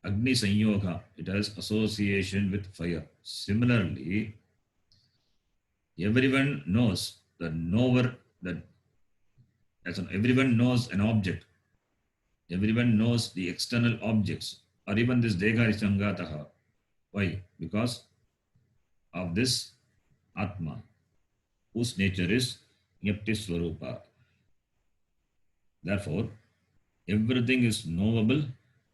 Agni Sanyoga, it has association with fire. Similarly, everyone knows everyone knows an object. Everyone knows the external objects, or even this Dega Sangataha. Why? Because of this Atma, whose nature is Nyapti Swarupa. Therefore, everything is knowable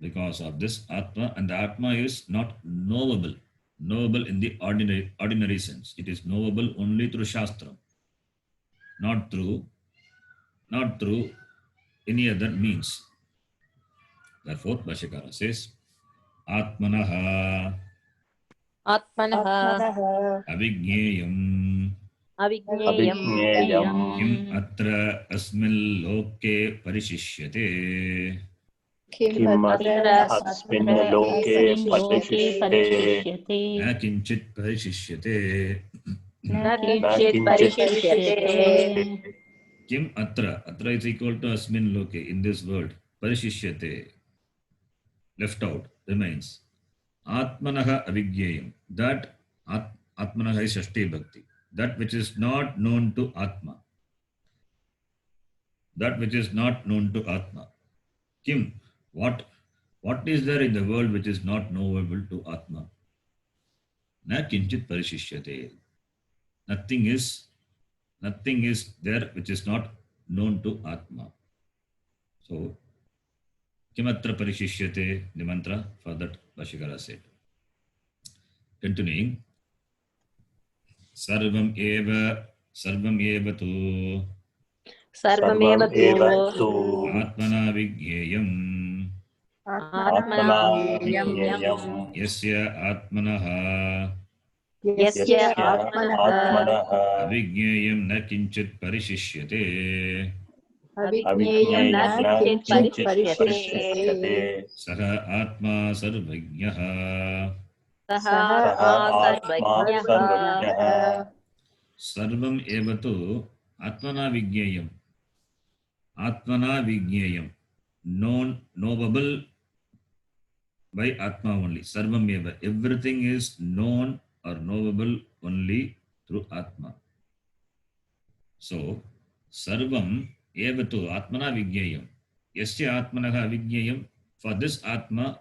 because of this Atma, and the Atma is not knowable in the ordinary sense. It is knowable only through Shastra, not through any other means. Therefore, Bhashyakara says, Atmanaha Avijneyam Avijneyam Kim atra asmil loke parishishyate. Kim asmin loke parishishyate Na kinchit parishishyate. na na kinchit parishishyate. Kim atra is equal to asmin loke, in this world. Parishishyate, left out, remains. Atmanaha avijneyam, that Atmanaha is Shashti Bhakti. That which is not known to Atma. That which is not known to Atma. Kim, what is there in the world which is not knowable to Atma? Na kinchit parishishyate. Nothing is there which is not known to Atma. So, kimatra parishishyate, the mantra for that Bhashyakara said. Continuing, sarvam eva tu sarvameva tu atmana vigyeyam Atmana vigyeyam yasya atmanaha yasya atmanaha avigyeyam na kinchit parishishyate avijneyam na kinchit parishishyate saha atma sarvajñah saha sarvajñah sarvam eva tu atmana vigyeyam. Atmana vigyeyam, knowable by Atma only. Sarvam eva, everything is known or knowable only through Atma. So, sarvam eva tu atmana vigyeyam. Yasya atmanaha avigyeyam, for this Atma,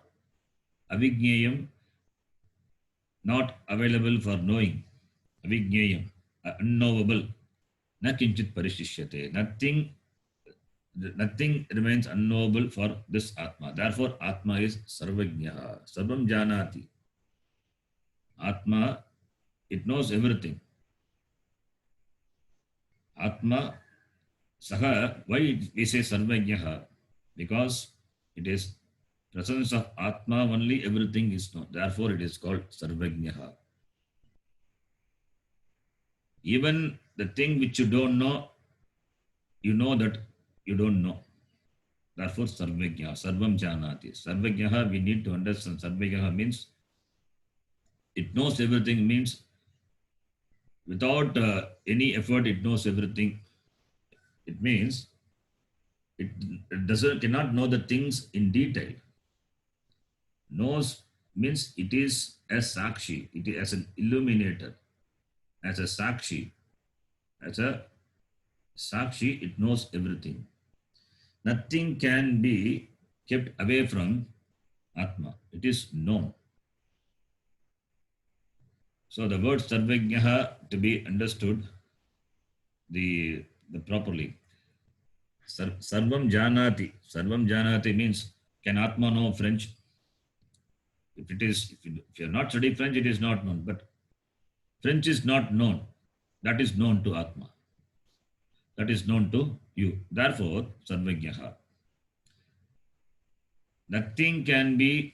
avigyeyam, not available for knowing. Avigyeyam, unknowable. Na kinchit parishishyate. Nothing remains unknowable for this Atma. Therefore, Atma is Sarvajñah. Sarvam Janati. Atma, it knows everything. Atma, Saha, why we say Sarvajñah? Because it is presence of Atma only, everything is known. Therefore, it is called Sarvajñah. Even the thing which you don't know, you know that you don't know. Therefore, Sarvajna, Sarvam Janati. Sarvajna, we need to understand. Sarvajna means it knows everything, means without any effort, it knows everything. It means it cannot know the things in detail. Knows means it is a sakshi, it is as an illuminator, as a sakshi. As a sakshi, it knows everything. Nothing can be kept away from Atma. It is known. So the word Sarvajnaha to be understood the properly. Sarvam Janati. Sarvam Janati means, can Atma know French? If you are not studying French, it is not known. But French is not known. That is known to Atma. That is known to you. Therefore, Sarvajnaha. Nothing can be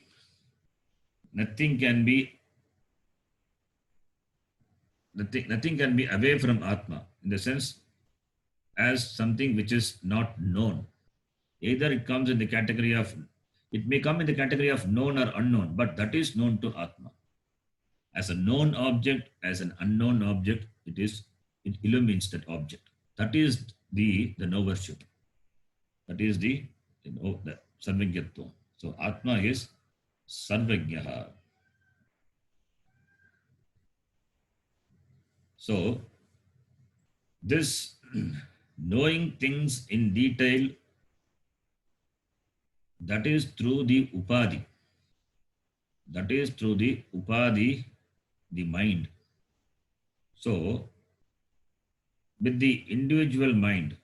away from Atma, in the sense as something which is not known. Either it comes in the category of, it may come in the category of known or unknown, but that is known to Atma. As a known object, as an unknown object, it illumines that object. That is the knowership. That is the Sarvajnatva. So Atma is Sarvajnaha. So this knowing things in detail, that is through the upadhi. That is through the upadhi, the mind. So with the individual mind,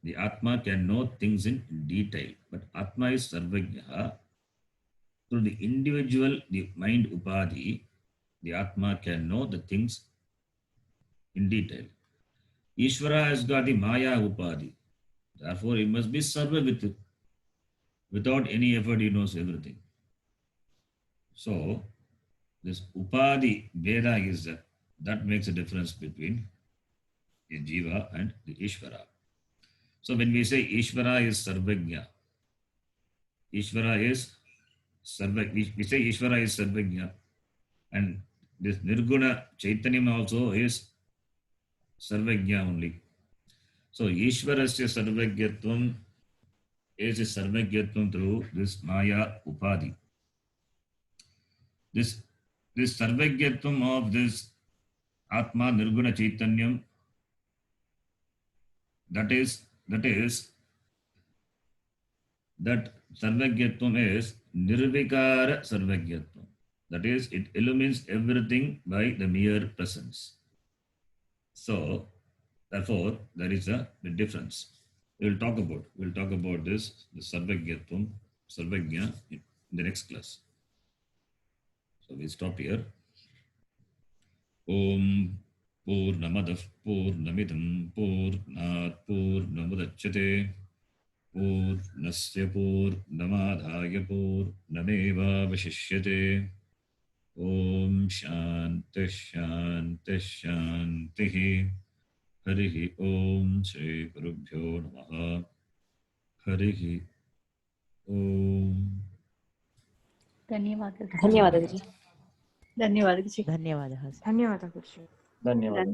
the Atma can know things in detail. But Atma is Sarvajnaha. Through the individual, the mind upadhi, the Atma can know the things in detail. Ishvara has got the Maya upadhi. Therefore, he must be Sarva with it. Without any effort, he knows everything. So, this upadhi Veda is that makes a difference between the Jiva and the Ishvara. So, when we say Ishvara is Sarvajna, Ishvara is Sarvajna, we say Ishvara is Sarvajna, and this Nirguna Chaitanyam also is Sarvajna only. So, Ishvarasya Sarvajnatvam is a Sarvajnatvam through this Maya Upadhi. This Sarvajnatvam of this Atma Nirguna Chaitanyam, that Sarvajnatvam is Nirvikara Sarvajnatvam. That is, it illumines everything by the mere presence. So, therefore, there is the difference. We'll talk about this, the Sarvajnatvam, Sarvajna, in the next class. So we stop here. Om Purnamadav Purnamidam Purnat Purnamudachyate Purnasya Purnamadhaya Purnameva Vashishyate. Om Shanti Shanti Shanti. Harihi Om Shri Gurubhyo Namaha. Harihi Om. ಧನ್ಯವಾದ ಗುರುಜಿ. ಧನ್ಯವಾದ ಗುರುಜಿ. ಧನ್ಯವಾದ. ಧನ್ಯವಾದ.